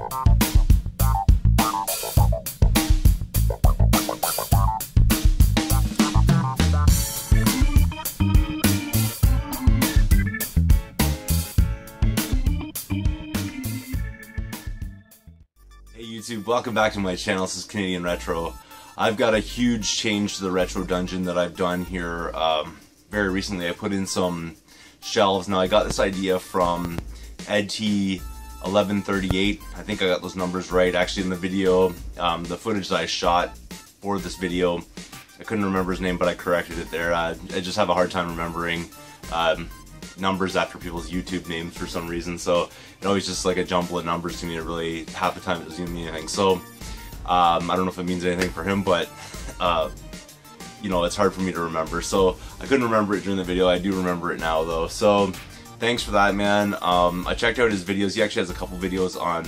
Hey YouTube, welcome back to my channel. This is Canadian Retro. I've got a huge change to the retro dungeon that I've done here very recently. I put in some shelves. Now I got this idea from EdT1138. I think I got those numbers right. Actually in the video, the footage that I shot for this video, I couldn't remember his name, but I corrected it there. I just have a hard time remembering numbers after people's YouTube names for some reason, so it always just like a jumble of numbers to me. It really, half the time it doesn't even mean anything. So I don't know if it means anything for him, but you know, it's hard for me to remember. So I couldn't remember it during the video. I do remember it now though. So thanks for that, man. I checked out his videos. He actually has a couple videos on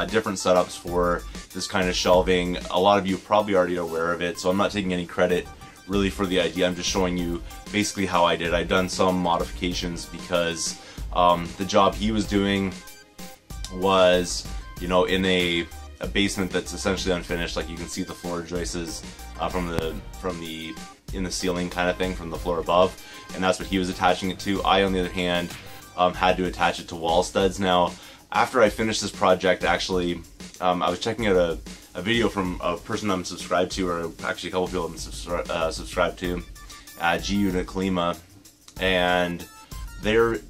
different setups for this kind of shelving. A lot of you are probably already aware of it, so I'm not taking any credit really for the idea. I'm just showing you basically how I did. I've done some modifications because the job he was doing was, you know, in a basement that's essentially unfinished. Like you can see the floor joists in the ceiling kind of thing from the floor above, and that's what he was attaching it to. I, on the other hand, had to attach it to wall studs. Now, after I finished this project, actually, I was checking out a video from a person I'm subscribed to, or actually a couple people I'm subscribed to, GUnitColima, and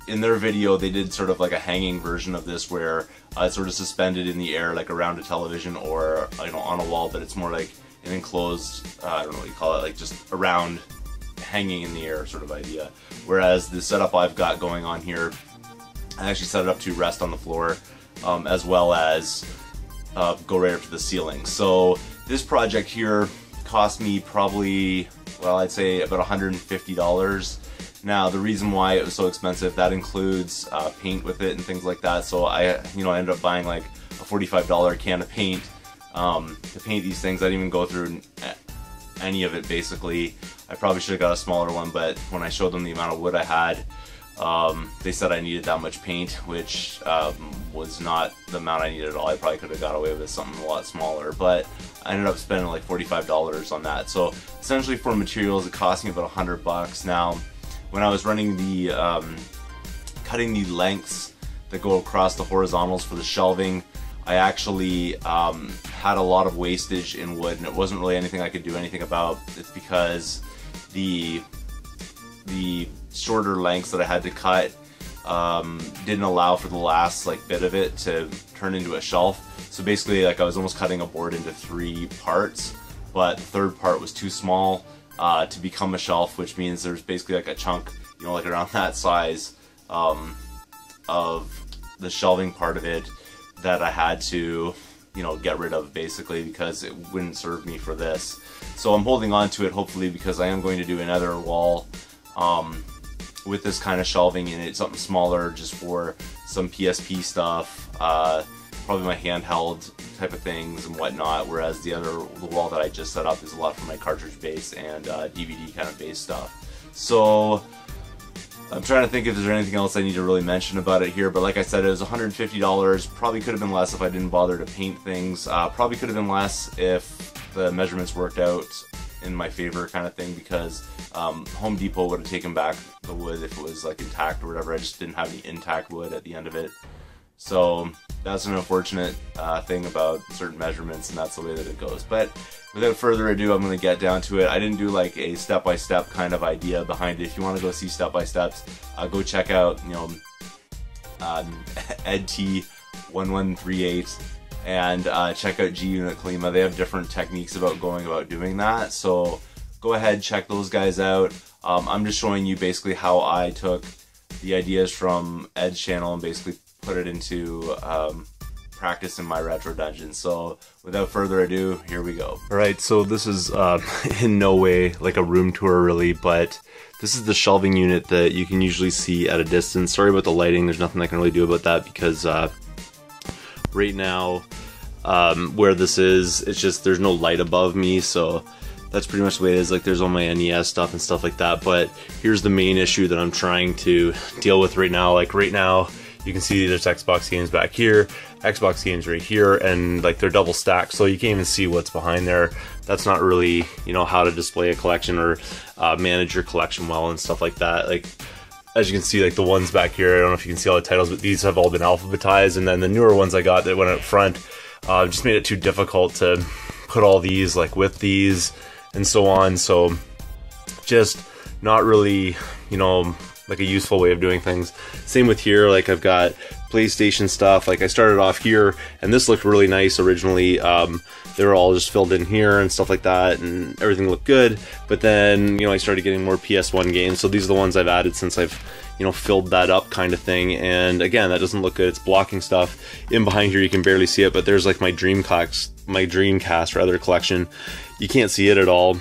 in their video they did sort of like a hanging version of this where it's sort of suspended in the air like around a television or, you know, on a wall, but it's more like an enclosed, I don't know what you call it, like just around, hanging in the air sort of idea. Whereas the setup I've got going on here, I actually set it up to rest on the floor, as well as go right up to the ceiling. So this project here cost me probably, well, I'd say about $150. Now the reason why it was so expensive, that includes paint with it and things like that. So I ended up buying like a $45 can of paint to paint these things. I didn't even go through any of it basically. I probably should have got a smaller one, but when I showed them the amount of wood I had, they said I needed that much paint, which was not the amount I needed at all. I probably could have got away with something a lot smaller, but I ended up spending like $45 on that. So essentially for materials, it cost me about $100. Now, when I was running the cutting the lengths that go across the horizontals for the shelving, I actually had a lot of wastage in wood, and it wasn't really anything I could do anything about. It's because the shorter lengths that I had to cut didn't allow for the last like bit of it to turn into a shelf. So basically, like, I was almost cutting a board into 3 parts, but the third part was too small to become a shelf, which means there's basically like a chunk, you know, like around that size of the shelving part of it that I had to, you know, get rid of basically because it wouldn't serve me for this. So I'm holding on to it hopefully because I am going to do another wall with this kind of shelving in it, something smaller just for some PSP stuff, probably my handheld type of things and whatnot, whereas the wall that I just set up is a lot for my cartridge base and DVD kind of base stuff. So I'm trying to think if there's anything else I need to really mention about it here, but like I said, it was $150. Probably could have been less if I didn't bother to paint things. Probably could have been less if the measurements worked out in my favor kind of thing, because Home Depot would have taken back the wood if it was like intact or whatever. I just didn't have any intact wood at the end of it. So that's an unfortunate thing about certain measurements, and that's the way that it goes. But without further ado, I'm going to get down to it. I didn't do like a step-by-step kind of idea behind it. If you want to go see step-by-steps, go check out, you know, EdT1138 and check out GUnitColima. They have different techniques about going about doing that. So go ahead, check those guys out. I'm just showing you basically how I took the ideas from Ed's channel and basically put it into practice in my retro dungeon. So without further ado, here we go. Alright, so this is in no way like a room tour really, but this is the shelving unit that you can usually see at a distance. Sorry about the lighting, there's nothing I can really do about that because right now where this is, it's just there's no light above me, so that's pretty much the way it is. Like, there's all my NES stuff and stuff like that, but here's the main issue that I'm trying to deal with right now. Like right now, you can see there's Xbox games back here, Xbox games right here, and like they're double stacked, so you can't even see what's behind there. That's not really, you know, how to display a collection or manage your collection well and stuff like that. Like, as you can see, like the ones back here, I don't know if you can see all the titles, but these have all been alphabetized, and then the newer ones I got that went up front just made it too difficult to put all these like with these and so on. So just not really, you know, like a useful way of doing things. Same with here, like I've got PlayStation stuff. Like I started off here and this looked really nice originally. They were all just filled in here and stuff like that, and everything looked good. But then, you know, I started getting more PS1 games. So these are the ones I've added since I've, you know, filled that up kind of thing. And again, that doesn't look good. It's blocking stuff. In behind here, you can barely see it, but there's like my Dreamcast rather collection. You can't see it at all.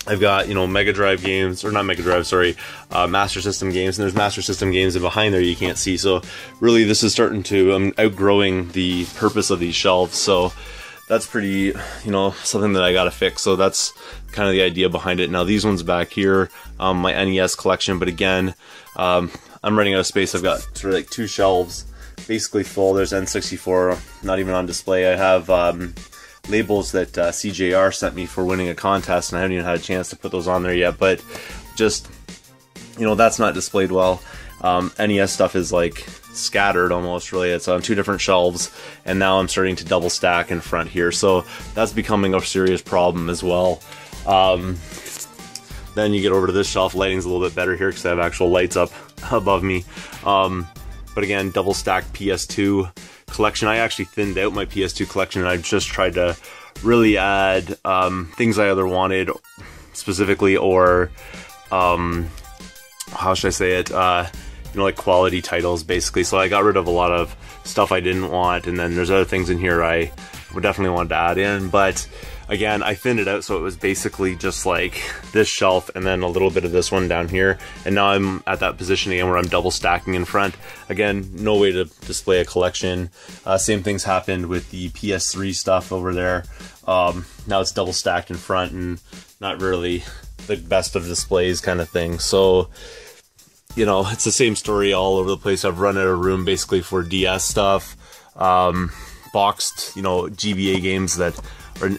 I've got, you know, Mega Drive games, or not Mega Drive, sorry, Master System games, and there's Master System games in behind there you can't see. So really this is starting to, I'm outgrowing the purpose of these shelves. So that's pretty, you know, something that I gotta fix. So that's kind of the idea behind it. Now these ones back here, my NES collection, but again, I'm running out of space. I've got sort of like 2 shelves basically full. There's N64, not even on display. I have labels that CJR sent me for winning a contest, and I haven't even had a chance to put those on there yet, but just, you know, that's not displayed well. NES stuff is like scattered almost, really. It's on 2 different shelves, and now I'm starting to double stack in front here, so that's becoming a serious problem as well. Then you get over to this shelf. Lighting's a little bit better here because I have actual lights up above me. But again, double stacked PS2 collection. I actually thinned out my PS2 collection, and I just tried to really add things I either wanted specifically, or how should I say it, you know, like quality titles basically. So I got rid of a lot of stuff I didn't want, and then there's other things in here I would definitely want to add in. But again, I thinned it out so it was basically just like this shelf and then a little bit of this one down here, and now I'm at that position again where I'm double stacking in front. Again, no way to display a collection. Same things happened with the PS3 stuff over there. Now it's double stacked in front and not really the best of displays kind of thing. So, you know, it's the same story all over the place. I've run out of room basically for DS stuff, boxed, you know, GBA games that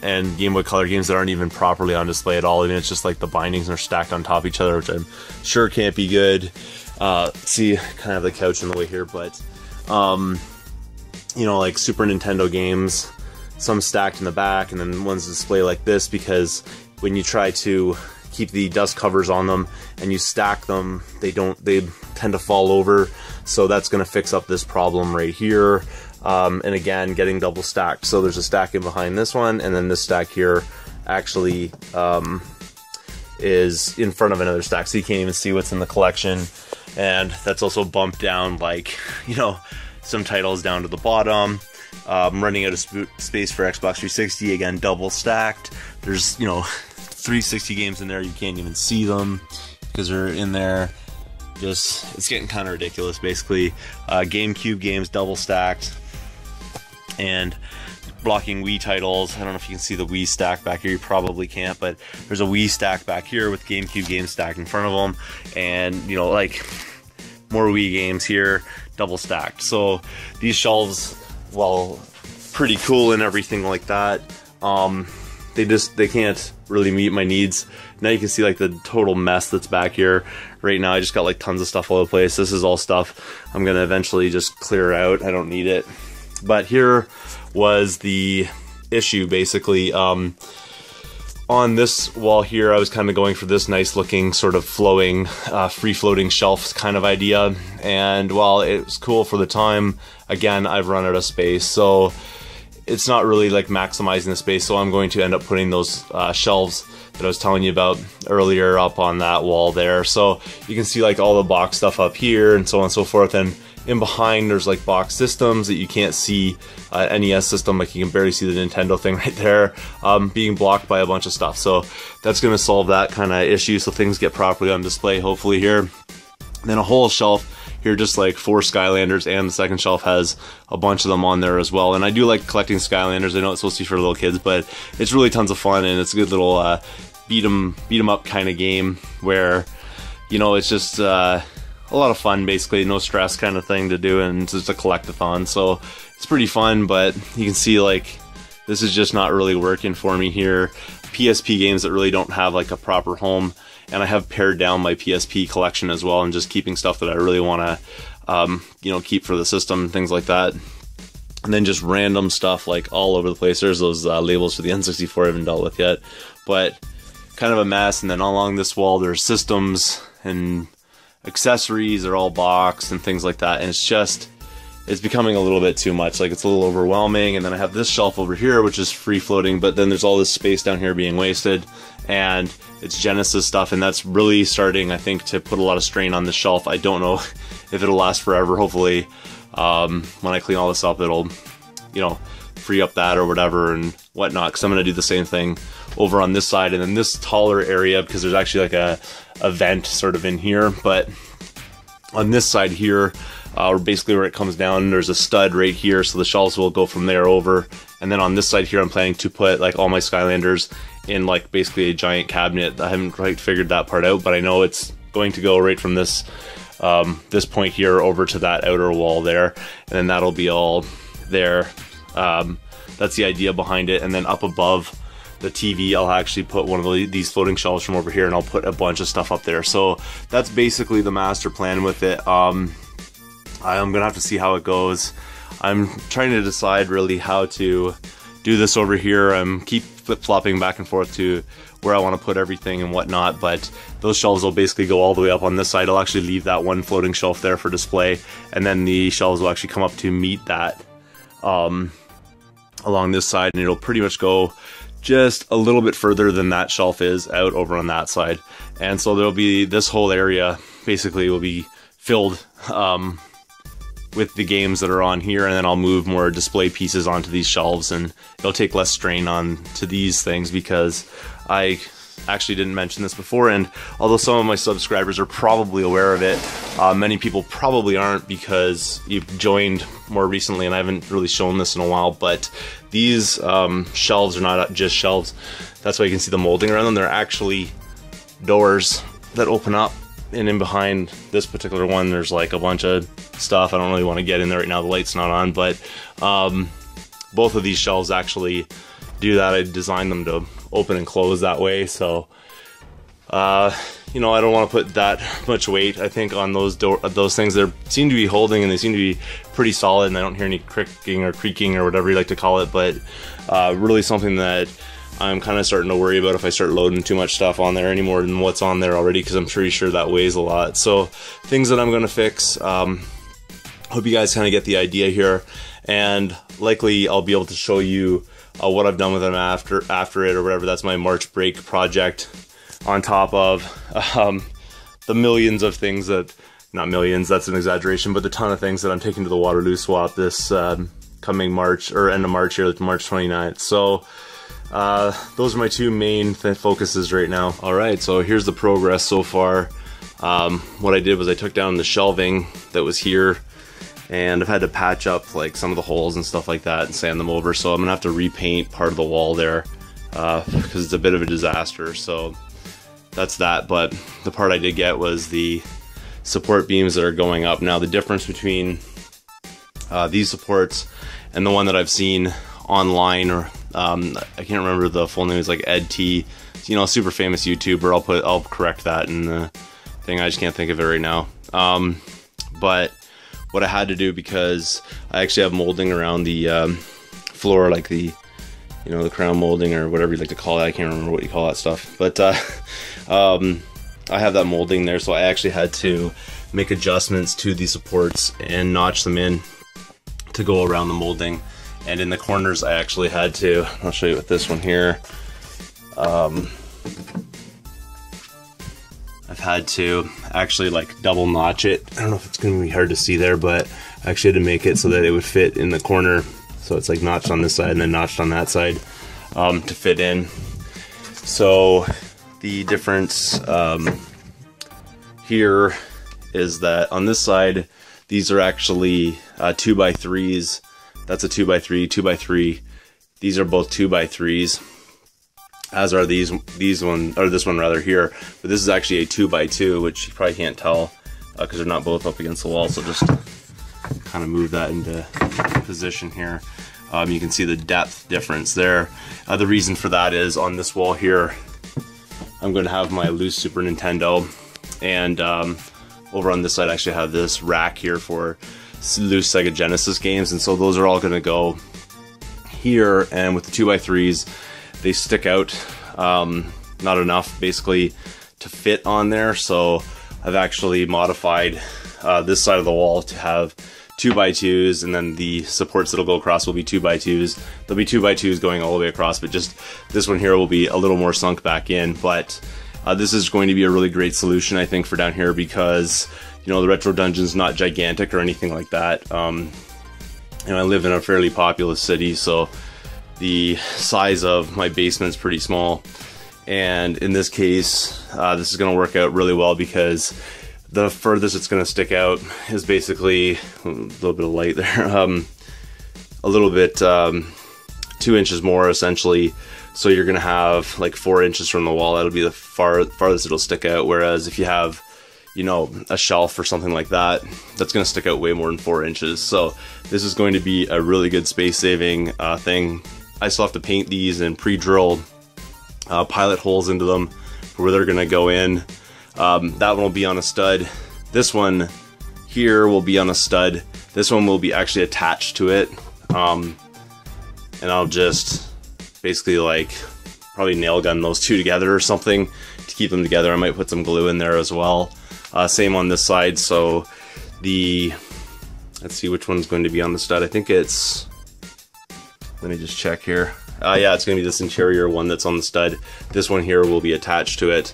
and Game Boy Color games that aren't even properly on display at all. I mean, it's just like the bindings are stacked on top of each other, which I'm sure can't be good. See, kind of the couch in the way here, but you know, like Super Nintendo games, some stacked in the back, and then ones display like this, because when you try to keep the dust covers on them and you stack them, they tend to fall over. So that's going to fix up this problem right here. And again, getting double stacked. So there's a stack in behind this one, and then this stack here actually is in front of another stack, so you can't even see what's in the collection. And that's also bumped down, like, you know, some titles down to the bottom. Running out of space for Xbox 360, again, double stacked. There's, you know, 360 games in there, you can't even see them because they're in there. Just, it's getting kind of ridiculous basically. GameCube games double stacked, and blocking Wii titles. I don't know if you can see the Wii stack back here, you probably can't, but there's a Wii stack back here with GameCube games stacked in front of them, and, you know, like more Wii games here, double stacked. So these shelves, while pretty cool and everything like that, they can't really meet my needs. Now you can see like the total mess that's back here. Right now I just got like tons of stuff all over the place. This is all stuff I'm gonna eventually just clear out. I don't need it. But here was the issue basically. On this wall here, I was kind of going for this nice looking sort of flowing, free floating shelf kind of idea. And while it was cool for the time, again, I've run out of space. So it's not really like maximizing the space, so I'm going to end up putting those shelves that I was telling you about earlier up on that wall there. So you can see like all the box stuff up here and so on and so forth, and in behind there's like box systems that you can't see, NES system, like you can barely see the Nintendo thing right there, being blocked by a bunch of stuff. So that's going to solve that kind of issue, so things get properly on display hopefully here. And then a whole shelf here, just like 4 Skylanders, and the second shelf has a bunch of them on there as well. And I do like collecting Skylanders. I know it's supposed to be for little kids, but it's really tons of fun, and it's a good little beat 'em up kind of game where, you know, it's just a a lot of fun, basically, no stress kind of thing to do, and it's just a collectathon, so it's pretty fun. But you can see, like, this is just not really working for me here. PSP games that really don't have like a proper home, and I have pared down my PSP collection as well, and just keeping stuff that I really want to you know, keep for the system, things like that. And then just random stuff like all over the place. There's those labels for the N64 I haven't dealt with yet, but kind of a mess. And then along this wall there's systems and accessories, they're all boxed and things like that, and it's becoming a little bit too much. Like, it's a little overwhelming. And then I have this shelf over here, which is free floating, but then there's all this space down here being wasted, and it's Genesis stuff, and that's really starting, I think, to put a lot of strain on this shelf. I don't know if it'll last forever. Hopefully, when I clean all this up, it'll, you know, free up that or whatever and whatnot, because I'm going to do the same thing over on this side. And then this taller area, because there's actually like a vent sort of in here, but on this side here, basically where it comes down, there's a stud right here, so the shelves will go from there over. And then on this side here, I'm planning to put like all my Skylanders in like basically a giant cabinet. I haven't quite figured that part out, but I know it's going to go right from this this point here over to that outer wall there, and then that'll be all there. That's the idea behind it. And then up above the TV, I'll actually put one of these floating shelves from over here, and I'll put a bunch of stuff up there. So that's basically the master plan with it. I'm gonna have to see how it goes. I'm trying to decide really how to do this over here. I'm keep flip-flopping back and forth to where I want to put everything and whatnot, but those shelves will basically go all the way up on this side. I'll actually leave that one floating shelf there for display, and then the shelves will actually come up to meet that along this side, and it'll pretty much go just a little bit further than that shelf is out over on that side. And so there'll be, this whole area basically will be filled with the games that are on here, and then I'll move more display pieces onto these shelves, and it'll take less strain on to these things, because I actually didn't mention this before, and although some of my subscribers are probably aware of it, many people probably aren't, because you've joined more recently and I haven't really shown this in a while. But these shelves are not just shelves. That's why you can see the molding around them. They're actually doors that open up, and in behind this particular one there's like a bunch of stuff. I don't really want to get in there right now, the light's not on, but both of these shelves actually do that. I designed them to open and close that way, so you know, I don't want to put that much weight, I think, on those things. They seem to be holding, and they seem to be pretty solid, and I don't hear any cricking or creaking or whatever you like to call it, but really something that I'm kind of starting to worry about if I start loading too much stuff on there any more than what's on there already, because I'm pretty sure that weighs a lot. So things that I'm going to fix. Hope you guys kind of get the idea here, and likely I'll be able to show you what I've done with them after it or whatever. That's my March break project, on top of the millions of things that, not millions, that's an exaggeration, but the ton of things that I'm taking to the Waterloo swap this coming March, or end of March here, March 29th. So those are my two main focuses right now. Alright, so here's the progress so far. What I did was I took down the shelving that was here, and I've had to patch up like some of the holes and stuff like that and sand them over, so I'm gonna have to repaint part of the wall there because it's a bit of a disaster. So that's that. But the part I did get was the support beams that are going up. Now the difference between these supports and the one that I've seen online, or I can't remember the full name, is like Ed T, you know, super famous YouTuber. I'll correct that in the thing, I just can't think of it right now. But what I had to do, because I actually have molding around the floor, like the, you know, the crown molding or whatever you like to call it. I can't remember what you call that stuff, but I have that molding there, so I actually had to make adjustments to the supports and notch them in to go around the molding. And in the corners I actually had to, I'll show you with this one here, I've had to actually like double notch it. I don't know if it's going to be hard to see there, but I actually had to make it so that it would fit in the corner. So it's like notched on this side and then notched on that side to fit in. So the difference here is that on this side, these are actually 2x3s. That's a 2x3, 2x3. These are both 2x3s. As are these one, or this one rather here, but this is actually a 2x2, which you probably can't tell because they're not both up against the wall. So just kind of move that into position here. You can see the depth difference there. The reason for that is on this wall here, I'm going to have my loose Super Nintendo, and over on this side I actually have this rack here for loose Sega Genesis games, and so those are all going to go here. And with the 2x3s, they stick out not enough basically to fit on there, so I've actually modified this side of the wall to have 2x2s, and then the supports that'll go across will be 2x2s. There'll be 2x2s going all the way across, but just this one here will be a little more sunk back in. But this is going to be a really great solution, I think, for down here, because you know, the Retro Dungeon's not gigantic or anything like that. You know, I live in a fairly populous city, so the size of my basement's pretty small. And in this case, this is going to work out really well, because the furthest it's going to stick out is basically a little bit of light there, a little bit 2 inches more essentially. So you're going to have like 4 inches from the wall. That'll be the farthest it'll stick out. Whereas if you have, you know, a shelf or something like that, that's going to stick out way more than 4 inches. So this is going to be a really good space saving thing. I still have to paint these and pre-drill pilot holes into them for where they're going to go in. That one will be on a stud. This one here will be on a stud. This one will be actually attached to it. And I'll just basically like probably nail gun those two together or something to keep them together. I might put some glue in there as well. Same on this side. So let's see which one's going to be on the stud. I think it's, let me just check here. Yeah, it's going to be this interior one that's on the stud. This one here will be attached to it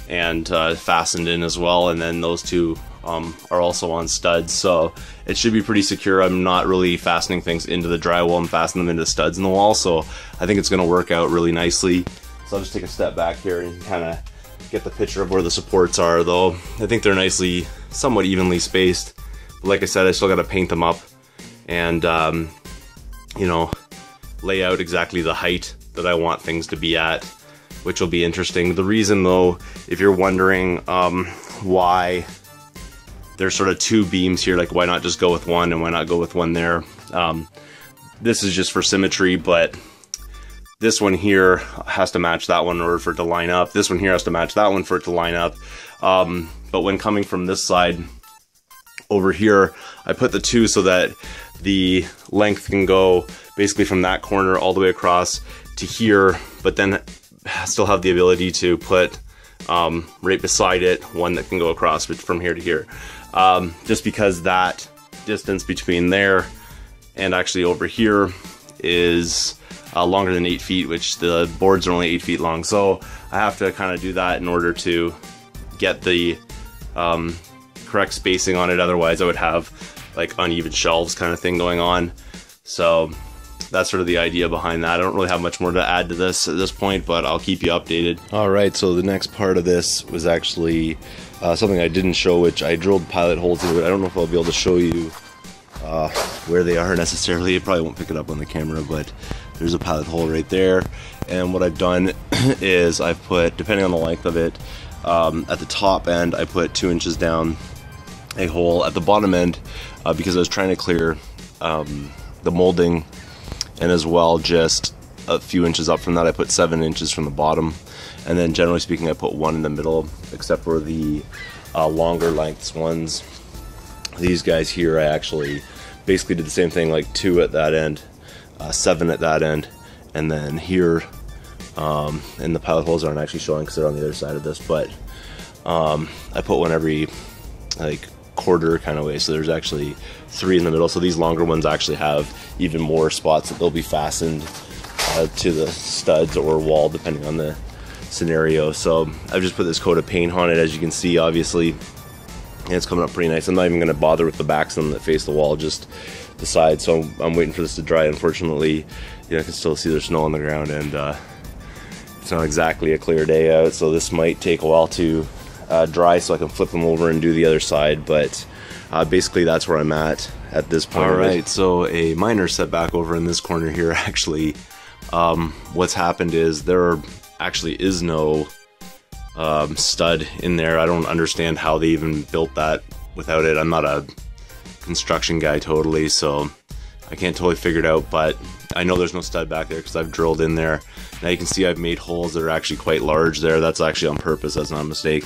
and fastened in as well, and then those two are also on studs, so it should be pretty secure. I'm not really fastening things into the drywall, I'm fastening them into studs in the wall, so I think it's going to work out really nicely. So I'll just take a step back here and kind of get the picture of where the supports are, though I think they're nicely, somewhat evenly spaced. But like I said, I still got to paint them up and you know, lay out exactly the height that I want things to be at, which will be interesting. The reason, though, if you're wondering why there's sort of two beams here, like why not just go with one and why not go with one there, this is just for symmetry, but this one here has to match that one in order for it to line up. This one here has to match that one for it to line up. But when coming from this side over here, I put the two so that the length can go basically from that corner all the way across to here, but then still have the ability to put right beside it one that can go across from here to here. Just because that distance between there and actually over here is longer than 8 feet, which the boards are only 8 feet long. So I have to kind of do that in order to get the correct spacing on it. Otherwise I would have like uneven shelves kind of thing going on. So that's sort of the idea behind that. I don't really have much more to add to this at this point, but I'll keep you updated. Alright, so the next part of this was actually something I didn't show, which I drilled pilot holes into it. I don't know if I'll be able to show you where they are necessarily. It probably won't pick it up on the camera, but there's a pilot hole right there. And what I've done is I've put, depending on the length of it, at the top end I put 2 inches down a hole. At the bottom end, because I was trying to clear the molding, and as well just a few inches up from that, I put 7 inches from the bottom. And then generally speaking I put one in the middle, except for the longer lengths ones. These guys here I actually basically did the same thing, like 2 at that end, 7 at that end, and then here, and the pilot holes aren't actually showing because they're on the other side of this, but I put one every like quarter kind of way, so there's actually 3 in the middle. So these longer ones actually have even more spots that they'll be fastened to the studs or wall depending on the scenario. So I've just put this coat of paint on it, as you can see, obviously, and it's coming up pretty nice. I'm not even going to bother with the backs of them that face the wall, just the sides. So I'm waiting for this to dry. Unfortunately, you know, I can still see there's snow on the ground, and it's not exactly a clear day out, so this might take a while to dry so I can flip them over and do the other side. But basically that's where I'm at this point. Alright, so a minor setback over in this corner here actually. What's happened is there actually is no stud in there. I don't understand how they even built that without it. I'm not a construction guy totally, so I can't totally figure it out, but I know there's no stud back there because I've drilled in there. Now you can see I've made holes that are actually quite large there. That's actually on purpose, that's not a mistake.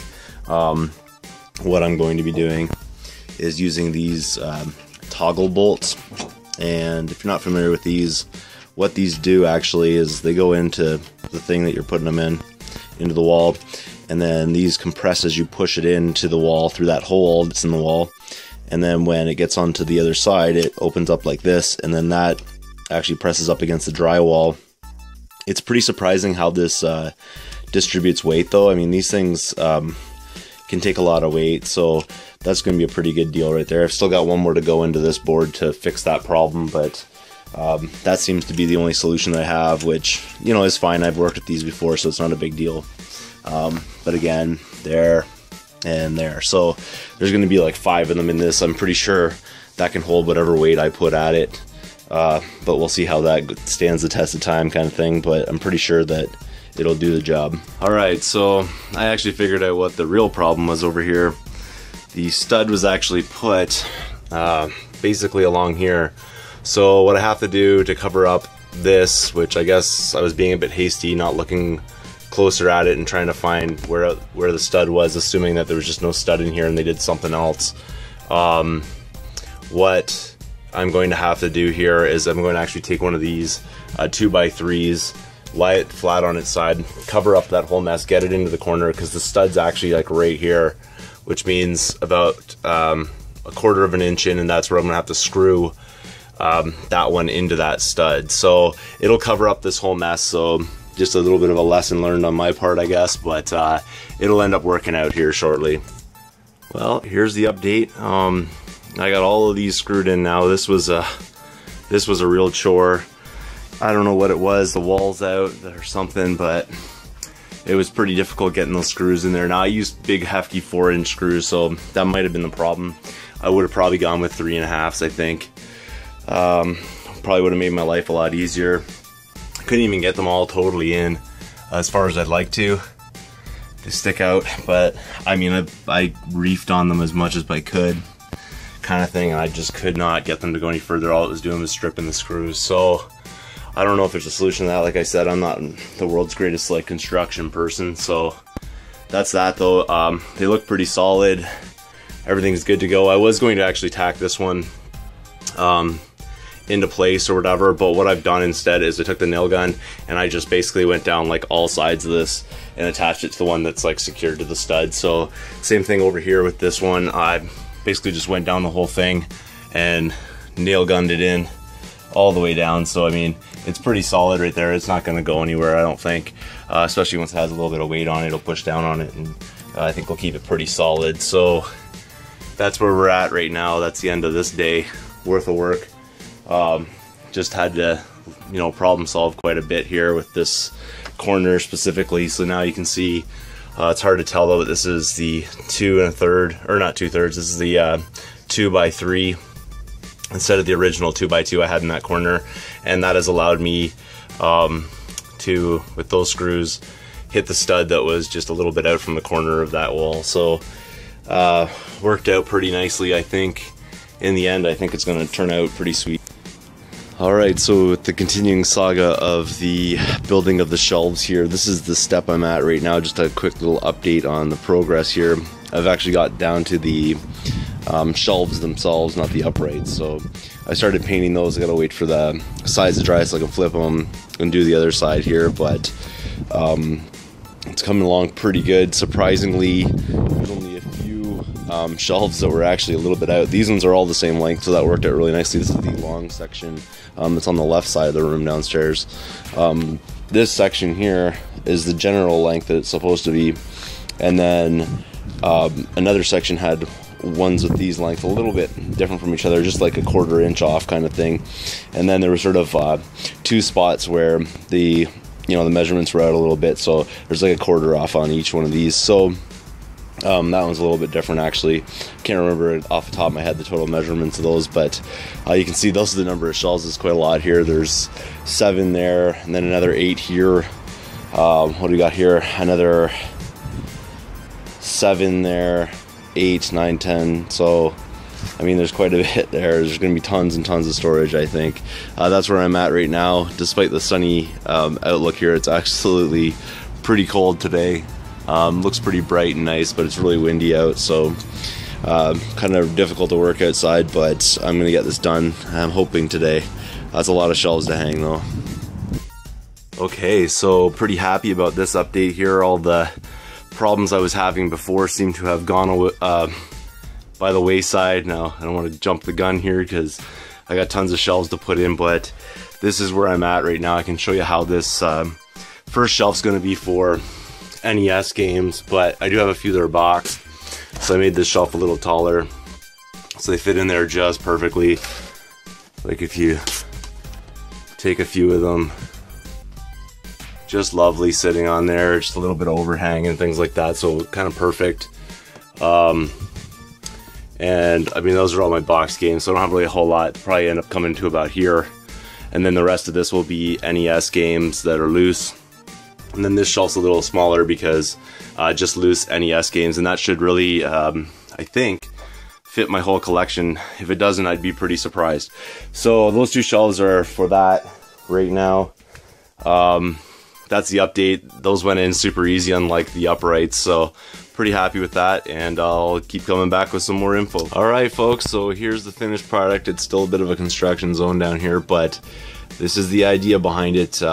What I'm going to be doing is using these toggle bolts, and if you're not familiar with these, what these do actually is they go into the thing that you're putting them in, into the wall, and then these compress as you push it into the wall through that hole that's in the wall, and then when it gets onto the other side it opens up like this, and then that actually presses up against the drywall. It's pretty surprising how this distributes weight though. I mean, these things can take a lot of weight, so that's going to be a pretty good deal right there. I've still got one more to go into this board to fix that problem, but that seems to be the only solution that I have, which, you know, is fine. I've worked with these before, so it's not a big deal. But again, there and there. So there's going to be like 5 of them in this. I'm pretty sure that can hold whatever weight I put at it. But we'll see how that stands the test of time kind of thing. But I'm pretty sure that it'll do the job. Alright, so I actually figured out what the real problem was over here. The stud was actually put basically along here. So what I have to do to cover up this, which I guess I was being a bit hasty, not looking closer at it and trying to find where the stud was, assuming that there was just no stud in here and they did something else. What I'm going to have to do here is I'm going to actually take one of these 2x3s, lie it flat on its side, cover up that whole mess, get it into the corner, because the stud's actually like right here, which means about a 1/4 of an inch in, and that's where I'm gonna have to screw that one into that stud. So it'll cover up this whole mess. So just a little bit of a lesson learned on my part, I guess, but it'll end up working out here shortly. Well, here's the update. I got all of these screwed in now. This was a real chore. I don't know what it was, the wall's out or something, but it was pretty difficult getting those screws in there. Now I used big hefty 4-inch screws, so that might have been the problem. I would have probably gone with 3.5s, I think. Probably would have made my life a lot easier. I couldn't even get them all totally in as far as I'd like to. They stick out, but I mean, I reefed on them as much as I could, kind of thing, and I just could not get them to go any further. All it was doing was stripping the screws. So I don't know if there's a solution to that. Like I said, I'm not the world's greatest like construction person, so that's that though. They look pretty solid. Everything's good to go. I was going to actually tack this one into place or whatever, but what I've done instead is I took the nail gun and I just basically went down like all sides of this and attached it to the one that's like secured to the stud. So same thing over here with this one. I basically just went down the whole thing and nail gunned it in all the way down. So I mean, it's pretty solid right there. It's not going to go anywhere, I don't think, especially once it has a little bit of weight on it. It'll push down on it, and I think we'll keep it pretty solid. So that's where we're at right now. That's the end of this day worth of work. Just had to, you know, problem solve quite a bit here with this corner specifically. So now you can see, it's hard to tell though, but this is the 2 1/3, or not 2/3, this is the 2x3 instead of the original 2x2 I had in that corner, and that has allowed me to, with those screws, hit the stud that was just a little bit out from the corner of that wall. So worked out pretty nicely, I think. In the end, I think it's going to turn out pretty sweet. Alright, so with the continuing saga of the building of the shelves here, this is the step I'm at right now. Just a quick little update on the progress here. I've actually got down to the shelves themselves, not the uprights. So I started painting those. I gotta wait for the sides to dry so I can flip them and do the other side here, but it's coming along pretty good. Surprisingly, there's only a few shelves that were actually a little bit out. These ones are all the same length, so that worked out really nicely. This is the long section that's on the left side of the room downstairs. This section here is the general length that it's supposed to be, and then another section had ones with these lengths a little bit different from each other, just like a 1/4 inch off kind of thing. And then there were sort of 2 spots where the measurements were out a little bit, so there's like a 1/4 off on each one of these. So that one's a little bit different actually. Can't remember off the top of my head the total measurements of those, but you can see those are the number of shelves. It's quite a lot here. There's 7 there, and then another 8 here. What do we got here? Another 7 there, 8, 9, 10. So I mean, there's quite a bit there. There's going to be tons and tons of storage, I think. That's where I'm at right now. Despite the sunny outlook here, it's absolutely pretty cold today. Looks pretty bright and nice, but it's really windy out, so kind of difficult to work outside, but I'm going to get this done. I'm hoping today. That's a lot of shelves to hang, though. Okay, so pretty happy about this update here. All the problems I was having before seem to have gone away, by the wayside. Now, I don't want to jump the gun here because I got tons of shelves to put in, but this is where I'm at right now. I can show you how this first shelf's going to be for NES games, but I do have a few that are boxed, so I made this shelf a little taller so they fit in there just perfectly. Like if you take a few of them, just lovely sitting on there, just a little bit of overhang and things like that, so kind of perfect. And I mean, those are all my box games, so I don't have really a whole lot. Probably end up coming to about here. And then the rest of this will be NES games that are loose. And then this shelf's a little smaller because just loose NES games, and that should really, I think, fit my whole collection. If it doesn't, I'd be pretty surprised. So those two shelves are for that right now. That's the update. Those went in super easy, unlike the uprights, so pretty happy with that, and I'll keep coming back with some more info. Alright folks, so here's the finished product. It's still a bit of a construction zone down here, but this is the idea behind it.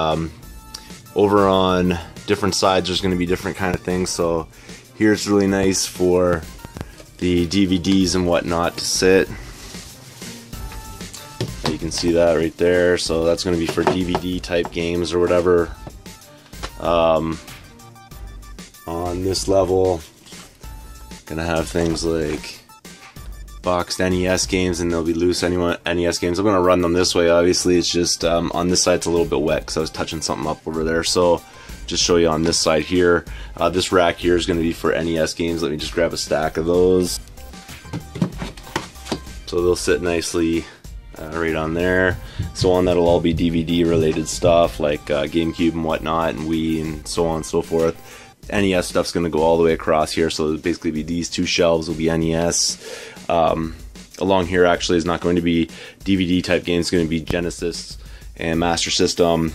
Over on different sides there's going to be different kind of things, so here's really nice for the DVDs and whatnot to sit. You can see that right there, so that's going to be for DVD type games or whatever. On this level, gonna have things like boxed NES games, and there'll be loose NES games. I'm gonna run them this way. Obviously, it's just on this side it's a little bit wet because I was touching something up over there. So just show you on this side here. This rack here is gonna be for NES games. Let me just grab a stack of those. So they'll sit nicely right on there. So on that'll all be DVD related stuff like GameCube and whatnot, and Wii and so on and so forth. NES stuff's going to go all the way across here, so it'll basically be these two shelves will be NES. Along here actually is not going to be DVD type games, it's going to be Genesis and Master System,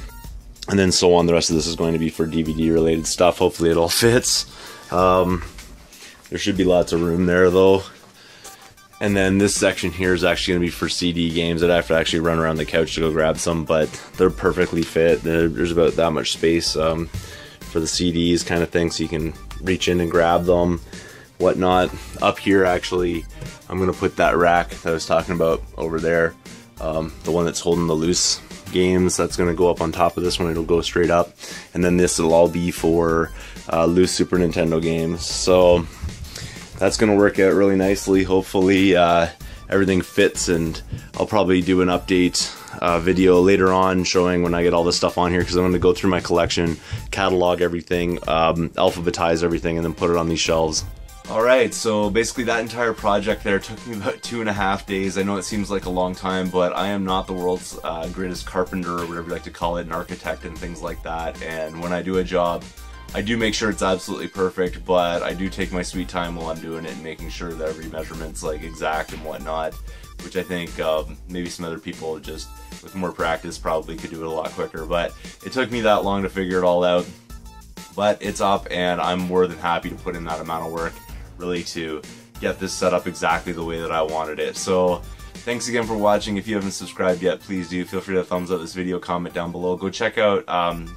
and then so on. The rest of this is going to be for DVD related stuff. Hopefully it all fits. There should be lots of room there though. And then this section here is actually going to be for CD games. I'd have to actually run around the couch to go grab some, but they're perfectly fit. There's about that much space for the CDs kind of thing, so you can reach in and grab them, whatnot. Up here actually, I'm going to put that rack that I was talking about over there, the one that's holding the loose games. That's going to go up on top of this one. It'll go straight up, and then this will all be for loose Super Nintendo games. So that's going to work out really nicely. Hopefully everything fits, and I'll probably do an update video later on showing when I get all this stuff on here, because I'm going to go through my collection, catalog everything, alphabetize everything, and then put it on these shelves. Alright, so basically that entire project there took me about 2.5 days. I know it seems like a long time, but I am not the world's greatest carpenter, or whatever you like to call it, an architect and things like that, and when I do a job, I do make sure it's absolutely perfect, but I do take my sweet time while I'm doing it and making sure that every measurement's like exact and whatnot, which I think maybe some other people just with more practice probably could do it a lot quicker, but it took me that long to figure it all out. But it's up, and I'm more than happy to put in that amount of work really to get this set up exactly the way that I wanted it. So thanks again for watching. If you haven't subscribed yet, please do. Feel free to thumbs up this video, comment down below. Go check out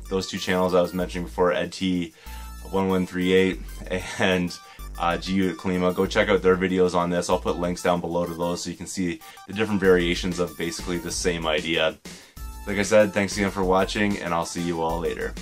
those two channels I was mentioning before, EdT1138 and GUnitColima. Go check out their videos on this. I'll put links down below to those so you can see the different variations of basically the same idea. Like I said, thanks again for watching, and I'll see you all later.